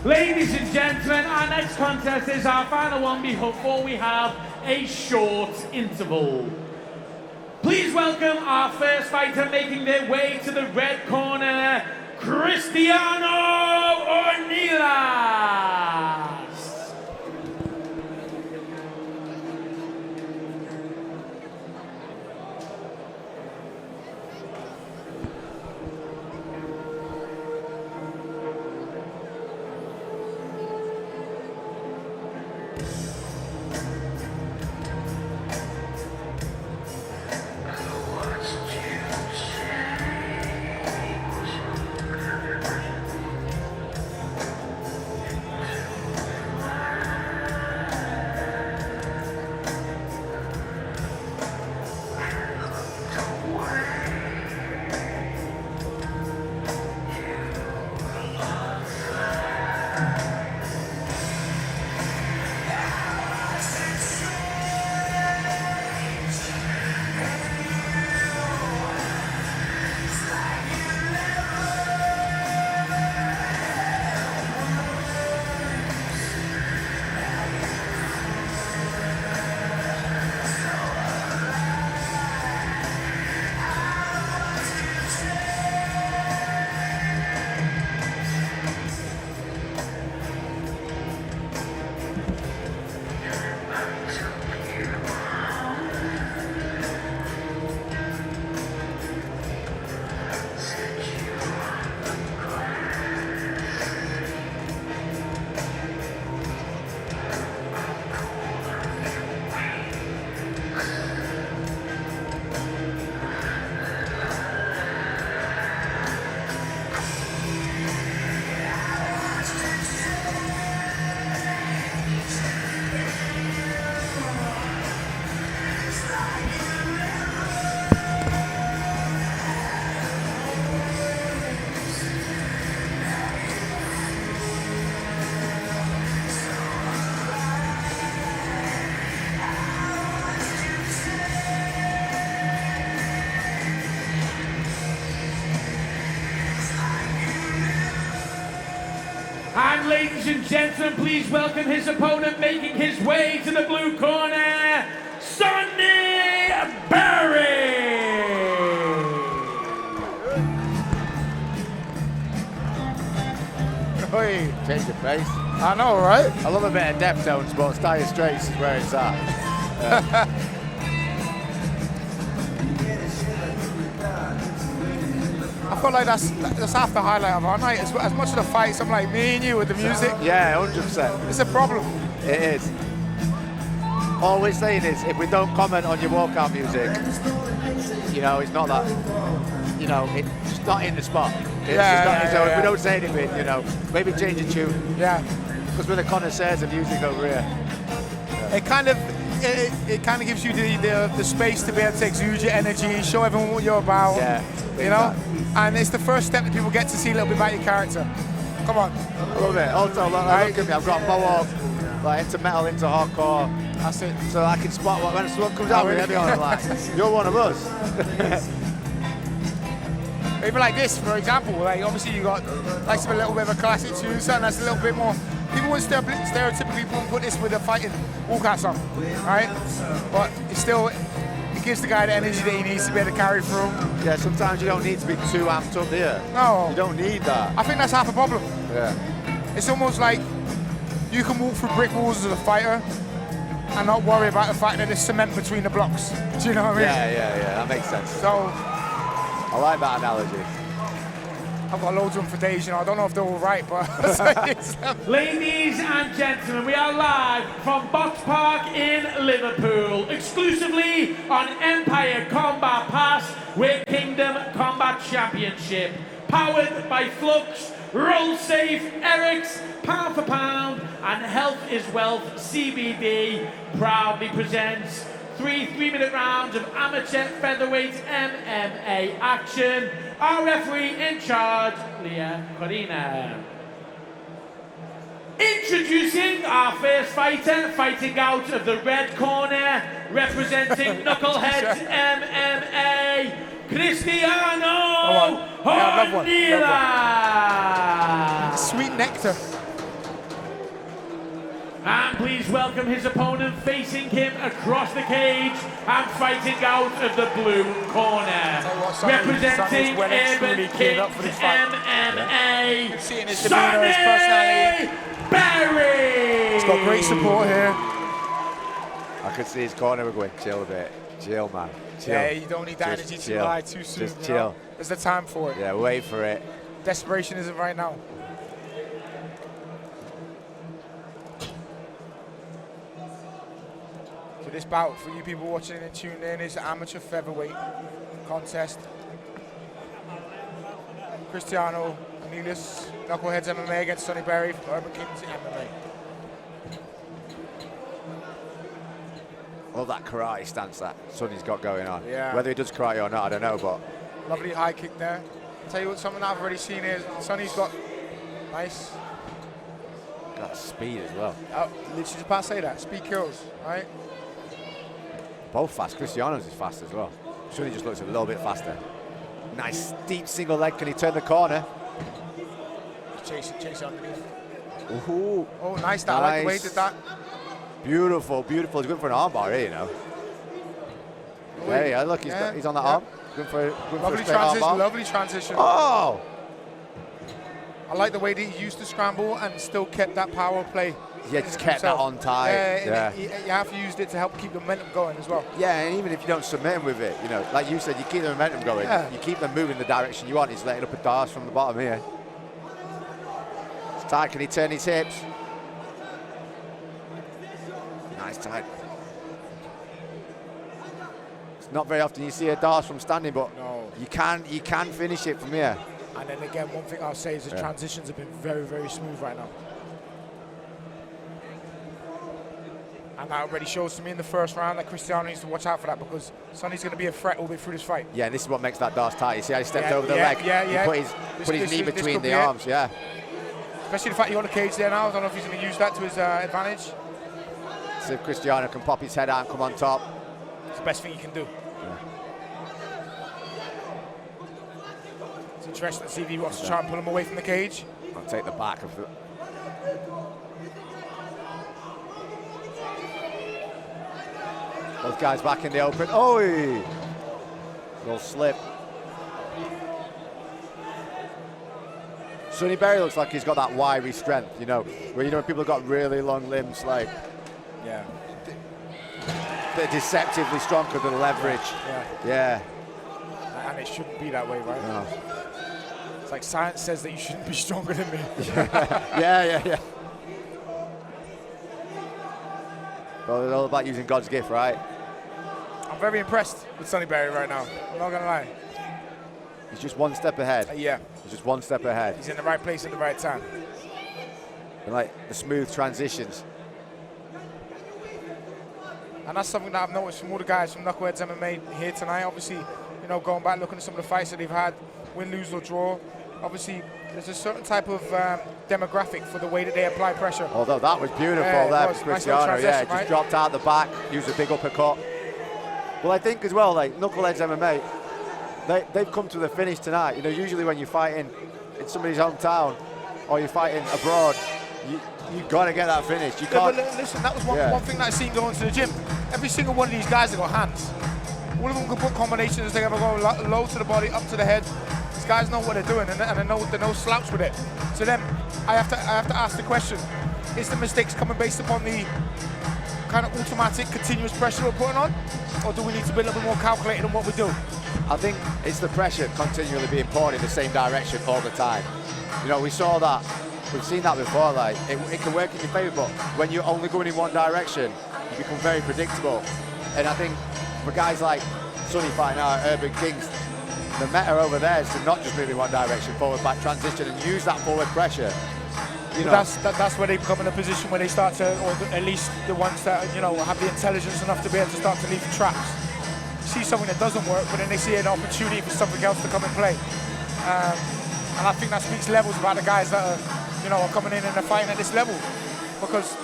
Ladies and gentlemen, our next contest is our final one before we have a short interval. Please welcome our first fighter making their way to the red corner, Christiano Ornelas. And ladies and gentlemen, please welcome his opponent making his way to the blue corner, Sonney Barry. Oi, change the pace. I know, right? I love a bit of Deftones, but Dire Straits is where it's at. I feel like that's half the highlight of our night. As much of the fights, I'm like me and you with the music. Yeah, 100%. It's a problem. It is. All we're saying is, if we don't comment on your walkout music, you know, it's not that, you know, it's not in the spot. It's if we don't say anything, you know, maybe change the tune. Yeah. Because we're the connoisseurs of music over here. Yeah. It kind of gives you the space to be able to exude your energy, show everyone what you're about. Yeah. You know? And it's the first step that people get to see a little bit about your character. Come on. I love it. Also, look at me, I've got a mohawk, like into metal, into hardcore. That's it. So I can spot when someone comes out with heavy on, I'm like, you're one of us. Even like this, for example, like obviously you got like a little bit of a classic tune, something that's a little bit more. People would stereotypically put this with a fighting walkout song, right? But it's still. It gives the guy the energy that he needs to be able to carry through. Yeah, sometimes you don't need to be too amped up here. No. You don't need that. I think that's half the problem. Yeah. It's almost like you can walk through brick walls as a fighter and not worry about the fact that there's cement between the blocks. Do you know what I mean? Yeah, that makes sense. So, I like that analogy. I've got loads of them for days, you know, I don't know if they're all right, but... Ladies and gentlemen, we are live from Boxpark in Liverpool, exclusively on Empire Combat Pass with Kingdom Combat Championship. Powered by Flux, Roll Safe, Eric's, Pound for Pound, and Health is Wealth CBD proudly presents 3 3-minute rounds of amateur featherweight MMA action. Our referee in charge, Leah Corina. Introducing our first fighter, fighting out of the red corner, representing Knuckleheads MMA, Christiano Ornelas. Sweet nectar. And please welcome his opponent facing him across the cage and fighting out of the blue corner. Representing Urban Kings MMA, Sonney Berry! He's got great support here. I could see his corner were going, chill a bit. Chill, man. Chill. Yeah, you don't need that energy too high too soon. Just chill. There's the time for it. Yeah, wait for it. Desperation isn't right now. So this bout, for you people watching and tuned in, is the amateur featherweight contest. Christiano, Ornelas, Knuckleheads MMA against Sonney Berry from Urban Kings MMA. Love that karate stance that Sonny's got going on. Yeah. Whether he does karate or not, I don't know, but... Lovely high kick there. I'll tell you what, something I've already seen is Sonny's got nice. Got speed as well. Literally just about to say that. Speed kills, right? Both fast. Cristiano's is fast as well. Sonny just looks a little bit faster. Nice deep single leg. Can he turn the corner? Chase it underneath. Ooh. Oh, nice. I like the way he did that. Beautiful, beautiful. He's going for an armbar here, you know. Yeah, look, he's on that arm. Going for lovely a straight armbar. Lovely transition. Oh! I like the way that he used the scramble and still kept that power play. Yeah, just kept that on tight. Yeah. You have used it to help keep the momentum going as well. Yeah, and even if you don't submit him with it, you know, like you said, you keep the momentum going. Yeah. You keep them moving the direction you want. He's letting up a dart from the bottom here. It's tight. Can he turn his hips? Nice tight. It's not very often you see a dart from standing, but no. you can finish it from here. And then again, one thing I'll say is the transitions have been very, very smooth right now. And that already shows to me in the first round that Cristiano needs to watch out for that, because Sonny's going to be a threat all the way through this fight. Yeah, and this is what makes that dart tight. You see how he stepped over the leg? Yeah. He put his knee between the arms, yeah. Especially the fact you're on the cage there now. I don't know if he's going to use that to his advantage. So if Cristiano can pop his head out and come on top. It's the best thing he can do. Yeah. It's interesting to see if he wants to try and pull him away from the cage. I'll take the back of the... Both guys back in the open. Oh! Little slip. Sonney Berry looks like he's got that wiry strength, you know, where you know people have got really long limbs, like they're deceptively strong because of the leverage. Yeah. And it shouldn't be that way, right? No. It's like science says that you shouldn't be stronger than me. Yeah. Well, it's all about using God's gift, right? I'm very impressed with Sonney Berry right now. I'm not gonna lie. He's just one step ahead. Yeah. He's just one step ahead. He's in the right place at the right time. And like the smooth transitions. And that's something that I've noticed from all the guys from Knuckleheads MMA here tonight. Obviously, you know, going back looking at some of the fights that they've had, win, lose or draw. Obviously, there's a certain type of demographic for the way that they apply pressure. Although that was beautiful there for Cristiano. Yeah, just dropped out the back, used a big uppercut. Well, I think as well, like Knuckleheads MMA, they've come to the finish tonight. You know, usually when you're fighting in somebody's hometown or you're fighting abroad, you got to get that finish. You can't. But listen, that was one thing that I seen going to the gym. Every single one of these guys have got hands. All of them can put combinations. They ever go low to the body, up to the head. These guys know what they're doing, and they're no slouch with it. So then I have to ask the question: is the mistakes coming based upon the kind of automatic, continuous pressure we're putting on, or do we need to be a little bit more calculated in what we do? I think it's the pressure continually being poured in the same direction all the time. You know, we saw that. We've seen that before. Like it can work in your favour, but when you're only going in one direction, you become very predictable. And I think for guys like Sonney fighting out at Urban Kings, the meta over there is to not just move in one direction, forward, back, transition, and use that forward pressure. You know, that's where they become in a position where they start to, or at least the ones that have the intelligence enough to be able to start to leave traps. See something that doesn't work, but then they see an opportunity for something else to come and play. And I think that speaks levels about the guys that are coming in and they're fighting at this level, because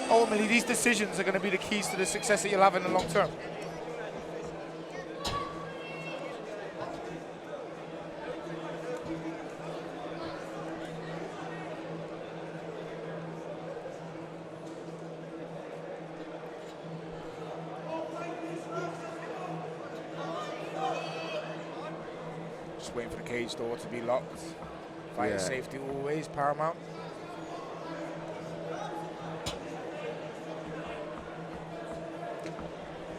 ultimately these decisions are going to be the keys to the success that you'll have in the long term. Just waiting for the cage door to be locked. Fighting safety always paramount.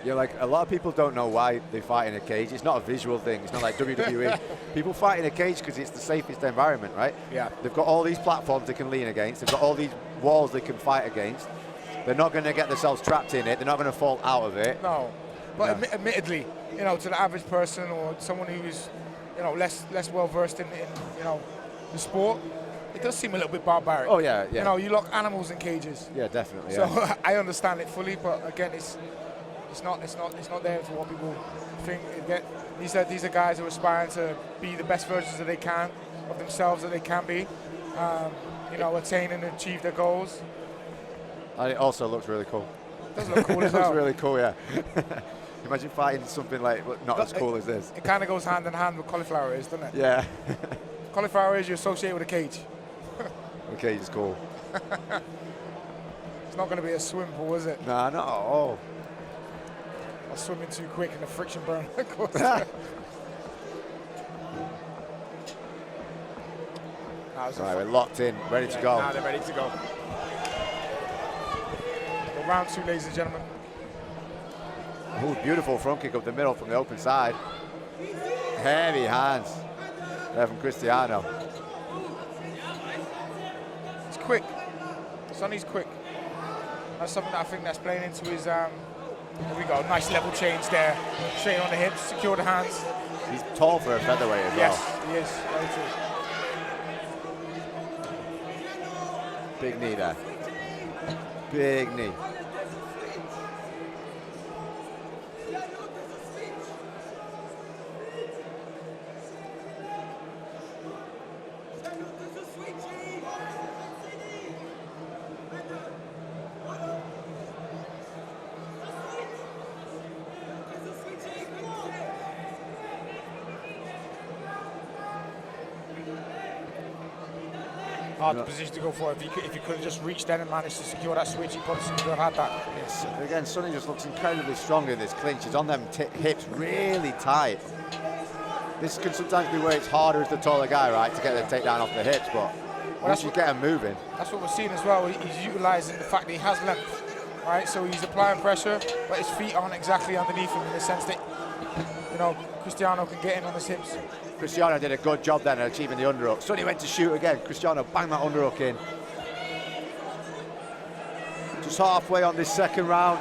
Yeah, like a lot of people don't know why they fight in a cage. It's not a visual thing. It's not like WWE. People fight in a cage because it's the safest environment, right? Yeah. They've got all these platforms they can lean against. They've got all these walls they can fight against. They're not going to get themselves trapped in it. They're not going to fall out of it. No. But admittedly, you know, to the average person or someone who is, you know, less well versed in you know, the sport, it does seem a little bit barbaric. Oh yeah, yeah. You know, you lock animals in cages. Yeah, definitely. So Yeah. I understand it fully, but again, it's not there for what people think. These are guys who are aspiring to be the best versions that they can of themselves that they can be. You know, attain and achieve their goals. And it also looks really cool. It does look cool as It looks well. really cool, yeah. Imagine fighting something like not as cool as this. It kind of goes hand in hand with cauliflower ears, doesn't it? Yeah. Cauliflower ears you associate with a cage. Okay, it's cool. It's not going to be a swim pool, is it? Nah, not at all. I'm swimming too quick and the friction burn. Right, we're locked in, ready to go. Now they're ready to go. Well, round 2, ladies and gentlemen. Ooh, beautiful front kick up the middle from the open side. Heavy hands there from Christiano. He's quick. Sonney's quick. That's something that I think that's playing into his. There we go. Nice level change there. Straight on the hips, secure the hands. He's tall for a featherweight as well. Yes, he is. Very true. Big knee there. Big knee. Hard position to go for. If you could have just reached then and managed to secure that switch, he probably could have had that. Yes. Again, Sonney just looks incredibly strong in this clinch. He's on them hips really tight. This can sometimes be where it's harder as the taller guy, right, to get the takedown off the hips, but once you get him moving. That's what we're seeing as well. He's utilising the fact that he has length, right? So he's applying pressure, but his feet aren't exactly underneath him in the sense that, you know, Christiano can get in on his hips. Christiano did a good job then at achieving the underhook. Sonney went to shoot again. Christiano banged that underhook in. Just halfway on this second round.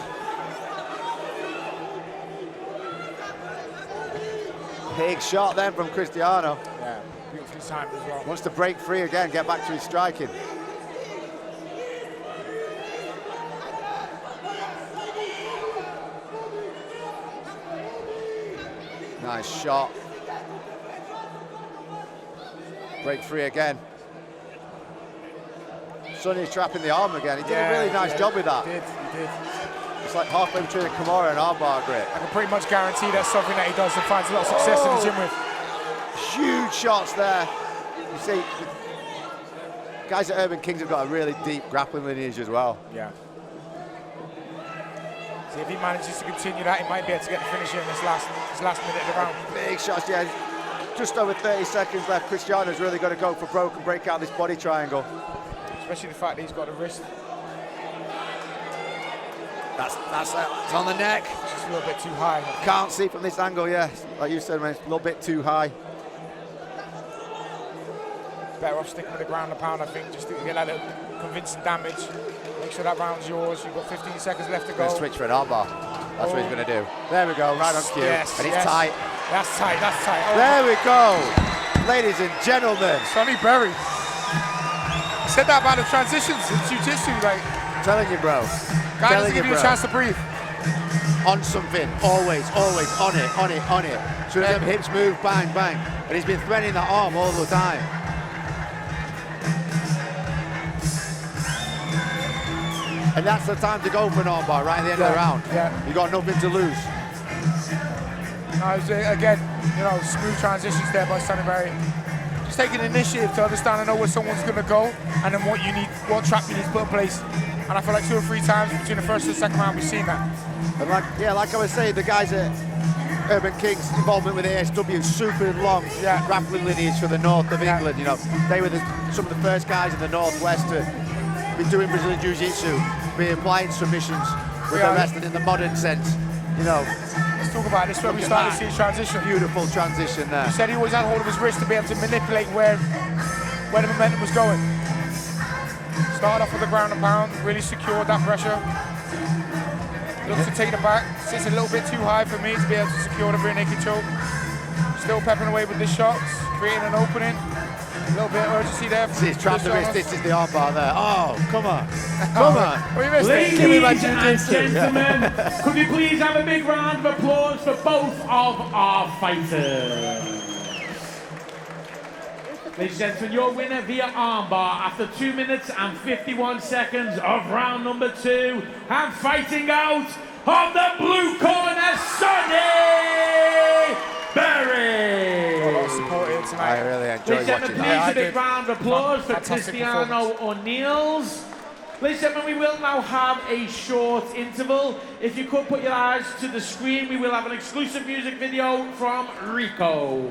Big shot then from Christiano. Yeah, beautifully timed as well. Wants to break free again, get back to his striking. Nice shot. Break free again. Sonney's trapping the arm again. He did a really nice job with that. He did. It's like halfway between a Kimura and armbar grip. I can pretty much guarantee that's something that he does and finds a lot of success in the gym with. Huge shots there. You see, guys at Urban Kings have got a really deep grappling lineage as well. Yeah. See, if he manages to continue that, he might be able to get the finish in this last minute of the round. Big shots, yeah. Just over 30 seconds left. Cristiano's really got to go for broke and break out this body triangle. Especially the fact that he's got a wrist. That's it's on the neck. It's just a little bit too high. Can't see from this angle, yeah. Like you said, man, it's a little bit too high. Better off sticking with the ground and pound, I think, just to get that little convincing damage. Make sure that round's yours. You've got 15 seconds left to go. Switch for an armbar. That's what he's going to do. There we go, right on cue. Yes, and it's tight. That's tight, that's tight. Oh, there we go. Ladies and gentlemen. Sonney Berry. Said that about the transitions in jiu-jitsu, like. I'm telling you, bro. Guy doesn't give you a chance to breathe. On something, always, on it. So them hips move, bang, bang. And he's been threading that arm all the time. And that's the time to go for an armbar, right at the end of the round. Yeah. You got nothing to lose. No, again, you know, smooth transitions there by Sonney Berry. Just taking initiative to understand and know where someone's going to go, and then what trap you need to put in place. And I feel like 2 or 3 times between the first and the second round we've seen that. And like I was saying, the guys at Urban King's involvement with ASW, super long grappling lineage for the north of England. You know, they were some of the first guys in the northwest to be doing Brazilian Jiu-Jitsu, be applying submissions with the rest in the modern sense. You know, let's talk about this where we started to see a transition. Beautiful transition there. He said he always had hold of his wrist to be able to manipulate where the momentum was going. Started off with the ground and pound, really secured that pressure. Looks to take it back, sits a little bit too high for me to be able to secure the rear naked choke. Still peppering away with the shots, creating an opening. A little bit of urgency there. See, he's trapped the wrist, this is the armbar there. Oh, come on. Come on. We missed it. Ladies and gentlemen, could we please have a big round of applause for both of our fighters? Ladies and gentlemen, your winner via armbar after 2 minutes and 51 seconds of round number 2, and fighting out of the blue corner, Sonney Berry. A lot of support here tonight. I really enjoyed Ladies and watching gentlemen, that. please a big round of applause for Fantastic Christiano Ornelas. Ladies and gentlemen, we will now have a short interval. If you could put your eyes to the screen, we will have an exclusive music video from Rico.